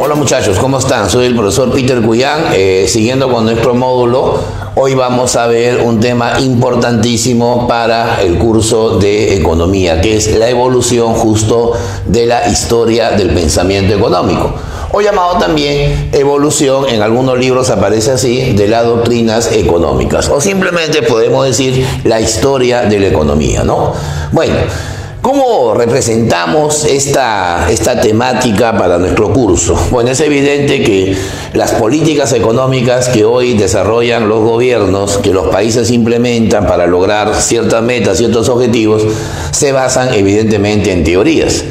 Hola muchachos, ¿cómo están? Soy el profesor Peter Cuyán. Siguiendo con nuestro módulo, hoy vamos a ver un tema importantísimo para el curso de economía, que es la evolución justo de la historia del pensamiento económico, o llamado también evolución, en algunos libros aparece así, de las doctrinas económicas, o simplemente podemos decir la historia de la economía, ¿no? Bueno, ¿cómo representamos esta temática para nuestro curso? Bueno, es evidente que las políticas económicas que hoy desarrollan los gobiernos, que los países implementan para lograr ciertas metas, ciertos objetivos, se basan evidentemente en teorías.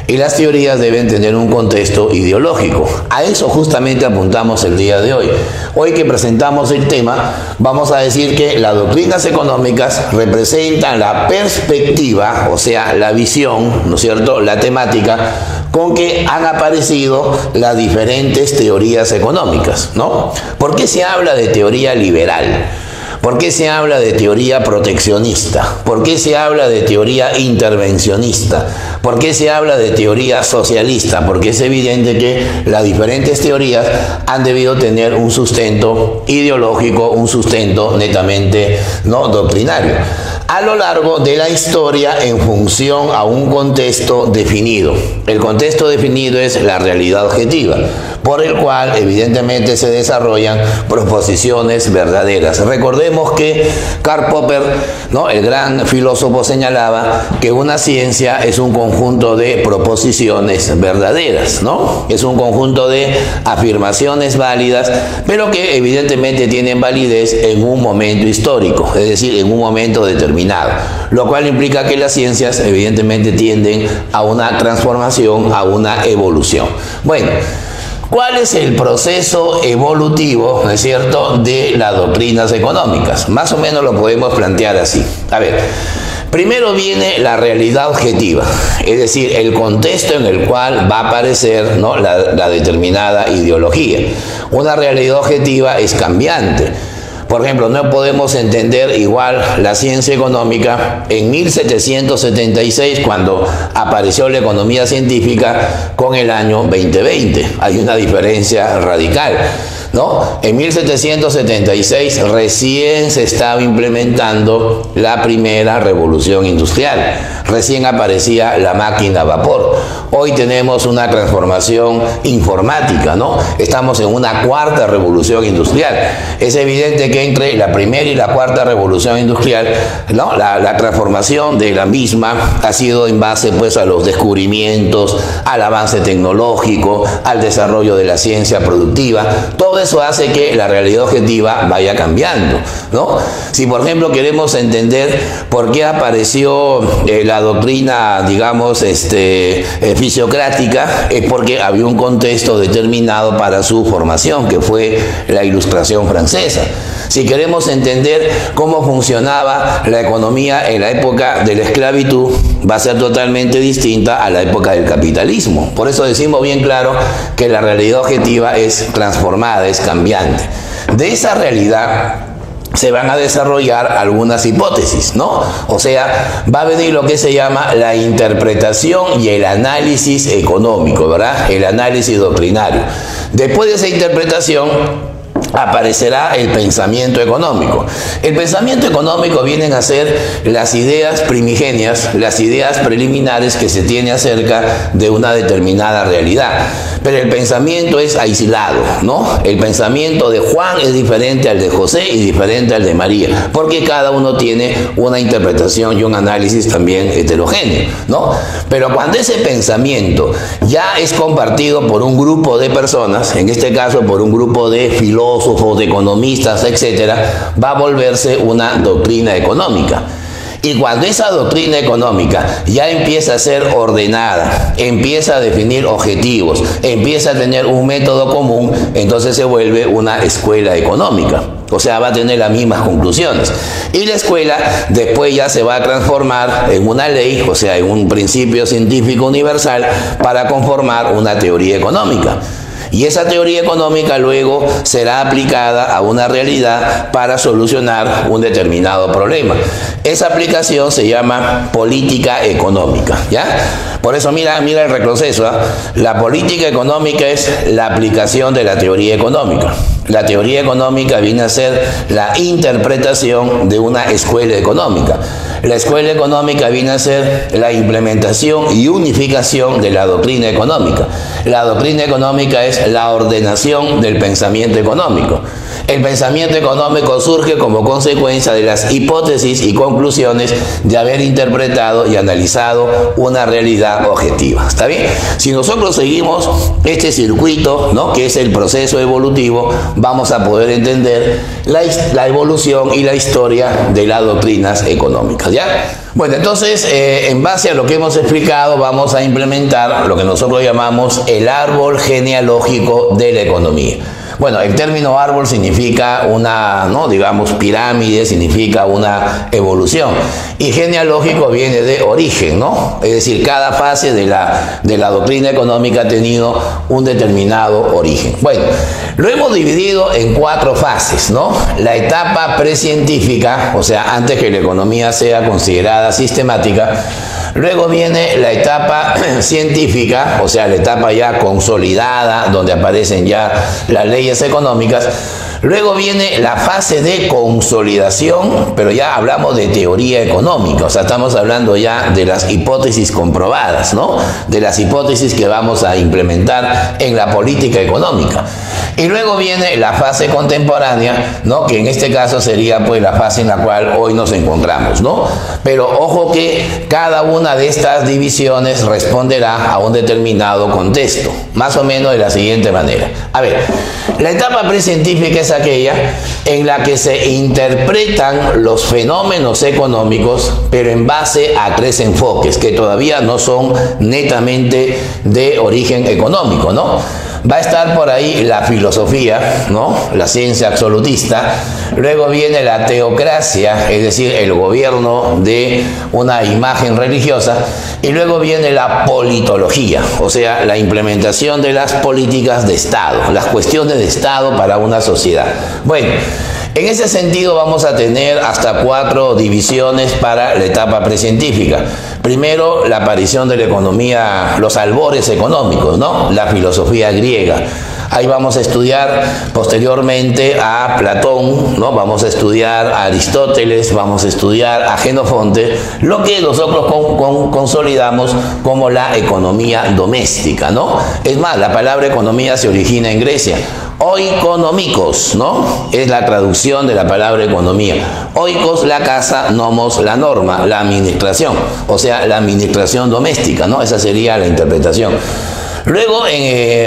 Y las teorías deben tener un contexto ideológico. A eso justamente apuntamos el día de hoy. Hoy que presentamos el tema, vamos a decir que las doctrinas económicas representan la perspectiva, o sea, la visión, ¿no es cierto?, la temática con que han aparecido las diferentes teorías económicas, ¿no? ¿Por qué se habla de teoría liberal? ¿Por qué se habla de teoría proteccionista? ¿Por qué se habla de teoría intervencionista? ¿Por qué se habla de teoría socialista? Porque es evidente que las diferentes teorías han debido tener un sustento ideológico, un sustento netamente no doctrinario, a lo largo de la historia en función a un contexto definido. El contexto definido es la realidad objetiva, por el cual evidentemente se desarrollan proposiciones verdaderas. Recordemos que Karl Popper, ¿no?, el gran filósofo, señalaba que una ciencia es un conjunto de proposiciones verdaderas, ¿no? Es un conjunto de afirmaciones válidas, pero que evidentemente tienen validez en un momento histórico, es decir, en un momento determinado, lo cual implica que las ciencias evidentemente tienden a una transformación, a una evolución. Bueno, ¿cuál es el proceso evolutivo, ¿no es cierto?, de las doctrinas económicas? Más o menos lo podemos plantear así. A ver, primero viene la realidad objetiva, es decir, el contexto en el cual va a aparecer, ¿no?, la determinada ideología. Una realidad objetiva es cambiante. Por ejemplo, no podemos entender igual la ciencia económica en 1776, cuando apareció la economía científica, con el año 2020. Hay una diferencia radical, ¿no? En 1776 recién se estaba implementando la primera revolución industrial. Recién aparecía la máquina a vapor. Hoy tenemos una transformación informática, ¿no? Estamos en una cuarta revolución industrial. Es evidente que entre la primera y la cuarta revolución industrial, ¿no?, la transformación de la misma ha sido en base, pues, a los descubrimientos, al avance tecnológico, al desarrollo de la ciencia productiva. Todo eso hace que la realidad objetiva vaya cambiando, ¿no? Si, por ejemplo, queremos entender por qué apareció la doctrina, digamos, fisiocrática, es porque había un contexto determinado para su formación, que fue la Ilustración francesa. Si queremos entender cómo funcionaba la economía en la época de la esclavitud, va a ser totalmente distinta a la época del capitalismo. Por eso decimos bien claro que la realidad objetiva es transformada, es cambiante. De esa realidad se van a desarrollar algunas hipótesis, ¿no? O sea, va a venir lo que se llama la interpretación y el análisis económico, ¿verdad? El análisis doctrinario. Después de esa interpretación aparecerá el pensamiento económico. El pensamiento económico vienen a ser las ideas primigenias, las ideas preliminares que se tiene acerca de una determinada realidad. Pero el pensamiento es aislado, ¿no? El pensamiento de Juan es diferente al de José y diferente al de María, porque cada uno tiene una interpretación y un análisis también heterogéneo, ¿no? Pero cuando ese pensamiento ya es compartido por un grupo de personas, en este caso por un grupo de filósofos, de economistas, etcétera, va a volverse una doctrina económica. Y cuando esa doctrina económica ya empieza a ser ordenada, empieza a definir objetivos, empieza a tener un método común, entonces se vuelve una escuela económica. O sea, va a tener las mismas conclusiones. Y la escuela después ya se va a transformar en una ley, o sea, en un principio científico universal para conformar una teoría económica. Y esa teoría económica luego será aplicada a una realidad para solucionar un determinado problema. Esa aplicación se llama política económica, ¿ya? Por eso mira el retroceso, ¿eh? La política económica es la aplicación de la teoría económica. La teoría económica viene a ser la interpretación de una escuela económica. La escuela económica viene a ser la implementación y unificación de la doctrina económica. La doctrina económica es la ordenación del pensamiento económico. El pensamiento económico surge como consecuencia de las hipótesis y conclusiones de haber interpretado y analizado una realidad objetiva. ¿Está bien? Si nosotros seguimos este circuito, ¿no?, que es el proceso evolutivo, vamos a poder entender la evolución y la historia de las doctrinas económicas, ¿ya? Bueno, entonces, en base a lo que hemos explicado, vamos a implementar lo que nosotros llamamos el árbol genealógico de la economía. Bueno, el término árbol significa una, ¿no?, digamos, pirámide, significa una evolución. Y genealógico viene de origen, ¿no? Es decir, cada fase de la doctrina económica ha tenido un determinado origen. Bueno, lo hemos dividido en 4 fases, ¿no? La etapa precientífica, o sea, antes que la economía sea considerada sistemática. Luego viene la etapa científica, o sea, la etapa ya consolidada, donde aparecen ya las leyes económicas. Luego viene la fase de consolidación, pero ya hablamos de teoría económica, o sea, estamos hablando ya de las hipótesis comprobadas, ¿no? De las hipótesis que vamos a implementar en la política económica. Y luego viene la fase contemporánea, ¿no?, que en este caso sería pues la fase en la cual hoy nos encontramos, ¿no? Pero ojo que cada una de estas divisiones responderá a un determinado contexto, más o menos de la siguiente manera. A ver, la etapa precientífica es aquella en la que se interpretan los fenómenos económicos, pero en base a 3 enfoques que todavía no son netamente de origen económico, ¿no? Va a estar por ahí la filosofía, ¿no?, la ciencia absolutista. Luego viene la teocracia, es decir, el gobierno de una imagen religiosa. Y luego viene la politología, o sea, la implementación de las políticas de Estado, las cuestiones de Estado para una sociedad. Bueno, en ese sentido vamos a tener hasta 4 divisiones para la etapa precientífica. Primero, la aparición de la economía, los albores económicos, ¿no?, la filosofía griega. Ahí vamos a estudiar posteriormente a Platón, ¿no? Vamos a estudiar a Aristóteles, vamos a estudiar a Jenofonte, lo que nosotros consolidamos como la economía doméstica, ¿no? Es más, la palabra economía se origina en Grecia. Oikonomikos, ¿no?, es la traducción de la palabra economía. Oikos, la casa; nomos, la norma, la administración, o sea, la administración doméstica, ¿no? Esa sería la interpretación. Luego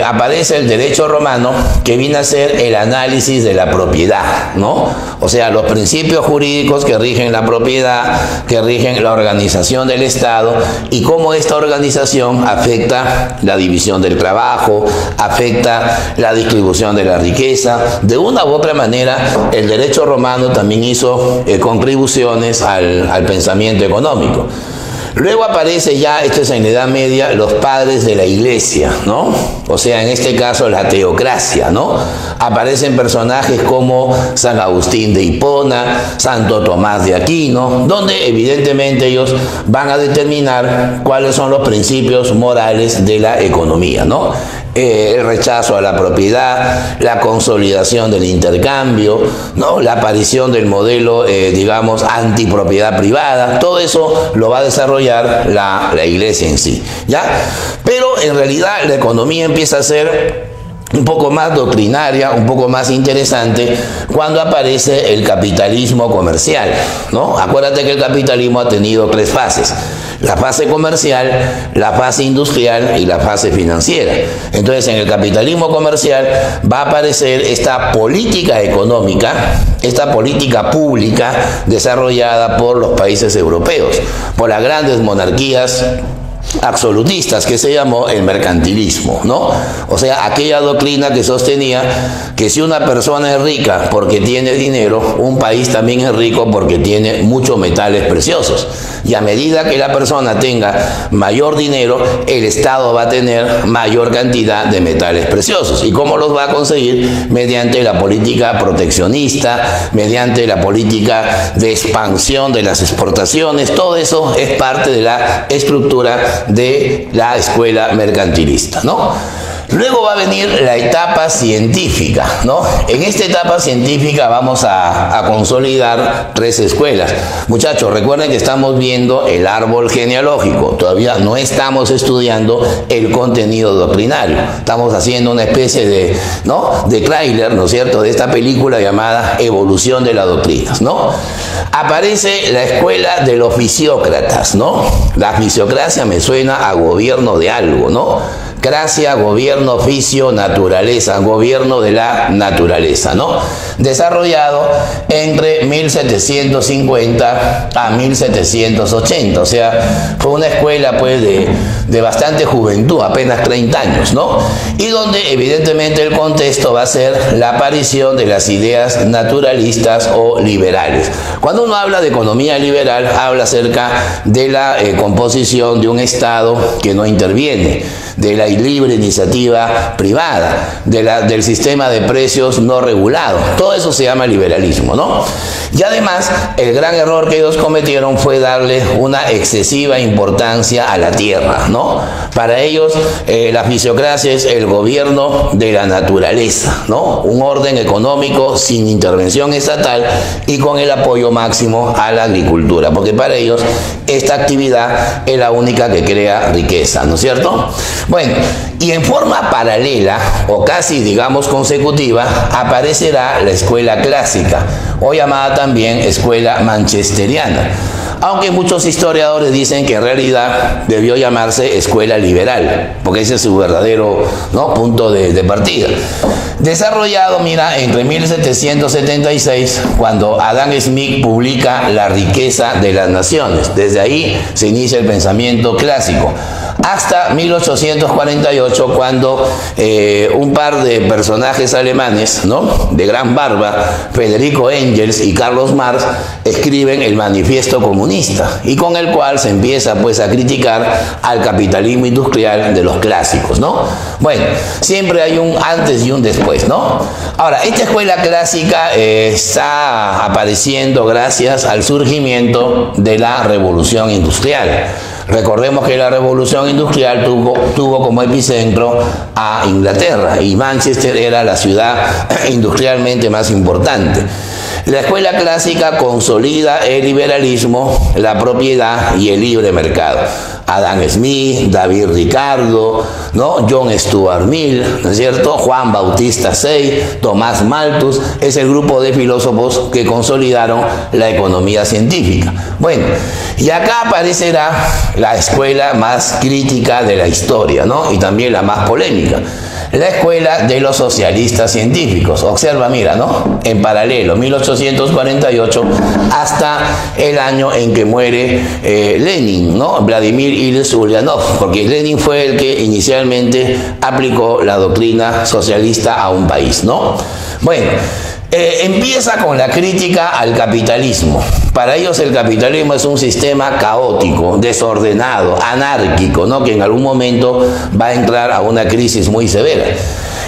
aparece el derecho romano, que viene a ser el análisis de la propiedad, ¿no? O sea, los principios jurídicos que rigen la propiedad, que rigen la organización del Estado y cómo esta organización afecta la división del trabajo, afecta la distribución de la riqueza. De una u otra manera, el derecho romano también hizo contribuciones al pensamiento económico. Luego aparece ya, esto es en la Edad Media, los padres de la Iglesia, ¿no? O sea, en este caso la teocracia, ¿no? Aparecen personajes como San Agustín de Hipona, Santo Tomás de Aquino, donde evidentemente ellos van a determinar cuáles son los principios morales de la economía, ¿no? El rechazo a la propiedad, la consolidación del intercambio, ¿no?, la aparición del modelo, digamos, antipropiedad privada. Todo eso lo va a desarrollar la Iglesia en sí, ¿ya? Pero en realidad la economía empieza a ser un poco más doctrinaria, un poco más interesante, cuando aparece el capitalismo comercial, ¿no? Acuérdate que el capitalismo ha tenido 3 fases. La fase comercial, la fase industrial y la fase financiera. Entonces, en el capitalismo comercial va a aparecer esta política económica, esta política pública desarrollada por los países europeos, por las grandes monarquías absolutistas, que se llamó el mercantilismo, ¿no? O sea, aquella doctrina que sostenía que si una persona es rica porque tiene dinero, un país también es rico porque tiene muchos metales preciosos. Y a medida que la persona tenga mayor dinero, el Estado va a tener mayor cantidad de metales preciosos. ¿Y cómo los va a conseguir? Mediante la política proteccionista, mediante la política de expansión de las exportaciones. Todo eso es parte de la estructura de la escuela mercantilista, ¿no? Luego va a venir la etapa científica, ¿no? En esta etapa científica vamos a consolidar 3 escuelas. Muchachos, recuerden que estamos viendo el árbol genealógico. Todavía no estamos estudiando el contenido doctrinario. Estamos haciendo una especie de, ¿no?, de tráiler, ¿no es cierto?, de esta película llamada Evolución de las Doctrinas, ¿no? Aparece la escuela de los fisiócratas, ¿no? La fisiocracia me suena a gobierno de algo, ¿no? Cracia, gobierno, oficio, naturaleza, gobierno de la naturaleza, ¿no? Desarrollado entre 1750 a 1780, o sea, fue una escuela pues de bastante juventud, apenas 30 años, ¿no? Y donde evidentemente el contexto va a ser la aparición de las ideas naturalistas o liberales. Cuando uno habla de economía liberal, habla acerca de la composición de un Estado que no interviene, de la libre iniciativa privada, del sistema de precios no regulado. Todo eso se llama liberalismo, ¿no? Y además, el gran error que ellos cometieron fue darle una excesiva importancia a la tierra, ¿no? Para ellos, la fisiocracia es el gobierno de la naturaleza, ¿no? Un orden económico sin intervención estatal y con el apoyo máximo a la agricultura, porque para ellos esta actividad es la única que crea riqueza, ¿no es cierto? Bueno, y en forma paralela, o casi digamos consecutiva, aparecerá la escuela clásica, o llamada también escuela manchesteriana, aunque muchos historiadores dicen que en realidad debió llamarse escuela liberal, porque ese es su verdadero, ¿no?, punto de partida. Desarrollado, mira, entre 1776, cuando Adam Smith publica La riqueza de las naciones. Desde ahí se inicia el pensamiento clásico. Hasta 1848, cuando un par de personajes alemanes, ¿no?, de gran barba, Federico Engels y Carlos Marx, escriben el Manifiesto Comunista, y con el cual se empieza pues a criticar al capitalismo industrial de los clásicos, ¿no? Bueno, siempre hay un antes y un después, ¿no? Ahora, esta escuela clásica está apareciendo gracias al surgimiento de la Revolución Industrial. Recordemos que la Revolución Industrial tuvo como epicentro a Inglaterra, y Manchester era la ciudad industrialmente más importante. La escuela clásica consolida el liberalismo, la propiedad y el libre mercado. Adam Smith, David Ricardo, ¿no?, John Stuart Mill, ¿no es cierto?, Juan Bautista Say, Tomás Malthus, es el grupo de filósofos que consolidaron la economía científica. Bueno, y acá aparecerá la escuela más crítica de la historia, ¿no?, y también la más polémica. La escuela de los socialistas científicos. Observa, mira, ¿no?, en paralelo, 1848 hasta el año en que muere Lenin, ¿no?, Vladimir Ilich Ulyanov, porque Lenin fue el que inicialmente aplicó la doctrina socialista a un país, ¿no? Bueno, empieza con la crítica al capitalismo. Para ellos el capitalismo es un sistema caótico, desordenado, anárquico, ¿no?, que en algún momento va a entrar a una crisis muy severa.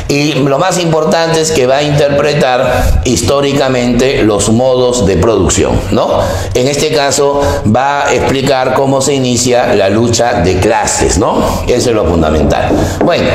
Y lo más importante es que va a interpretar históricamente los modos de producción, ¿no? En este caso va a explicar cómo se inicia la lucha de clases, ¿no? Eso es lo fundamental. Bueno,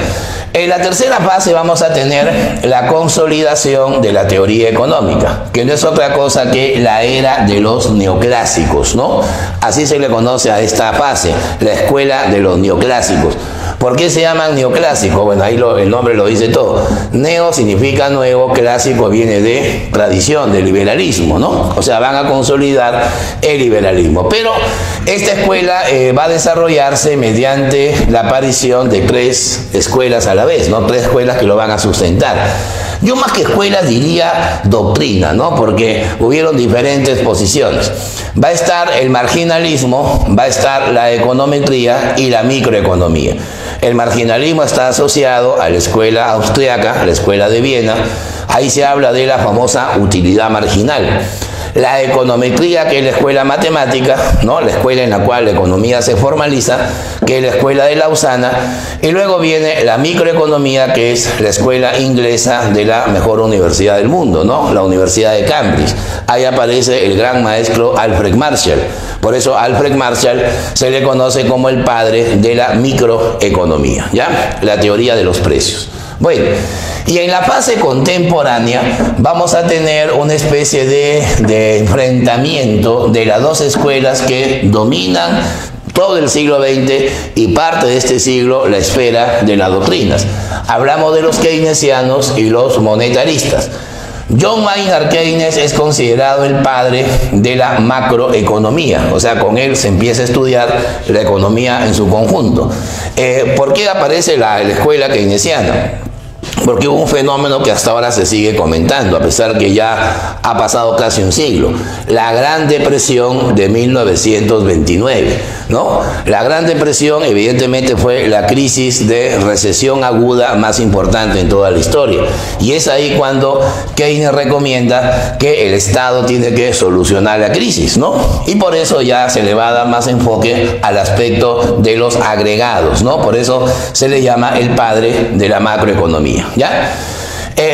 en la tercera fase vamos a tener la consolidación de la teoría económica, que no es otra cosa que la era de los neoclásicos, ¿no? Así se le conoce a esta fase, la escuela de los neoclásicos. ¿Por qué se llaman neoclásicos? Bueno, ahí el nombre lo dice todo. Neo significa nuevo, clásico viene de tradición, de liberalismo, ¿no? O sea, van a consolidar el liberalismo. Pero esta escuela va a desarrollarse mediante la aparición de 3 escuelas a la vez, ¿no? 3 escuelas que lo van a sustentar. Yo más que escuela diría doctrina, ¿no? Porque hubieron diferentes posiciones. Va a estar el marginalismo, va a estar la econometría y la microeconomía. El marginalismo está asociado a la escuela austriaca, a la escuela de Viena. Ahí se habla de la famosa utilidad marginal. La econometría, que es la escuela matemática, ¿no? La escuela en la cual la economía se formaliza, que es la escuela de Lausana, y luego viene la microeconomía, que es la escuela inglesa de la mejor universidad del mundo, ¿no? La Universidad de Cambridge. Ahí aparece el gran maestro Alfred Marshall. Por eso Alfred Marshall se le conoce como el padre de la microeconomía, ¿ya? La teoría de los precios. Bueno, y en la fase contemporánea vamos a tener una especie de enfrentamiento de las dos escuelas que dominan todo el siglo XX y parte de este siglo la esfera de las doctrinas. Hablamos de los keynesianos y los monetaristas. John Maynard Keynes es considerado el padre de la macroeconomía, o sea, con él se empieza a estudiar la economía en su conjunto. ¿Por qué aparece la escuela keynesiana? Porque hubo un fenómeno que hasta ahora se sigue comentando, a pesar que ya ha pasado casi un siglo. La Gran Depresión de 1929, ¿no? La Gran Depresión evidentemente fue la crisis de recesión aguda más importante en toda la historia. Y es ahí cuando Keynes recomienda que el Estado tiene que solucionar la crisis, ¿no? Y por eso ya se le va a dar más enfoque al aspecto de los agregados, ¿no? Por eso se le llama el padre de la macroeconomía. ¿Ya?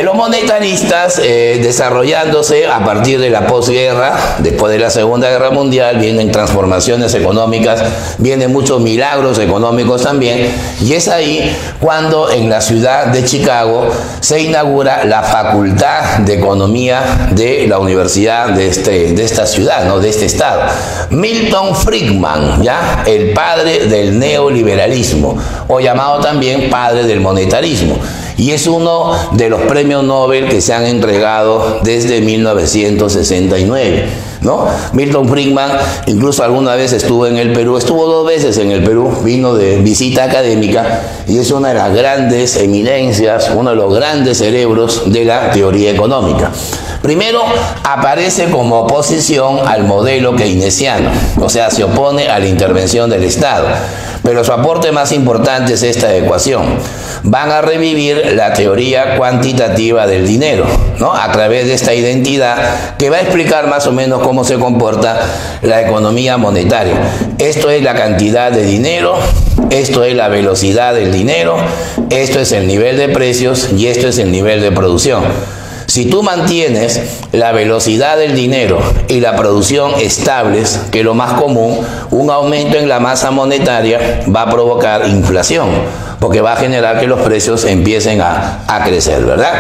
Los monetaristas, desarrollándose a partir de la posguerra, después de la Segunda Guerra Mundial, vienen transformaciones económicas, vienen muchos milagros económicos también, y es ahí cuando en la ciudad de Chicago se inaugura la Facultad de Economía de la Universidad de esta ciudad, ¿no? De este estado. Milton Friedman, ¿ya? El padre del neoliberalismo, o llamado también padre del monetarismo. Y es uno de los premios Nobel que se han entregado desde 1969, ¿no? Milton Friedman incluso alguna vez estuvo en el Perú, estuvo 2 veces en el Perú, vino de visita académica y es una de las grandes eminencias, uno de los grandes cerebros de la teoría económica. Primero, aparece como oposición al modelo keynesiano, o sea, se opone a la intervención del Estado. Pero su aporte más importante es esta ecuación. Van a revivir la teoría cuantitativa del dinero, ¿no? A través de esta identidad que va a explicar más o menos cómo se comporta la economía monetaria. Esto es la cantidad de dinero, esto es la velocidad del dinero, esto es el nivel de precios y esto es el nivel de producción. Si tú mantienes la velocidad del dinero y la producción estables, que es lo más común, un aumento en la masa monetaria va a provocar inflación, porque va a generar que los precios empiecen a crecer, ¿verdad?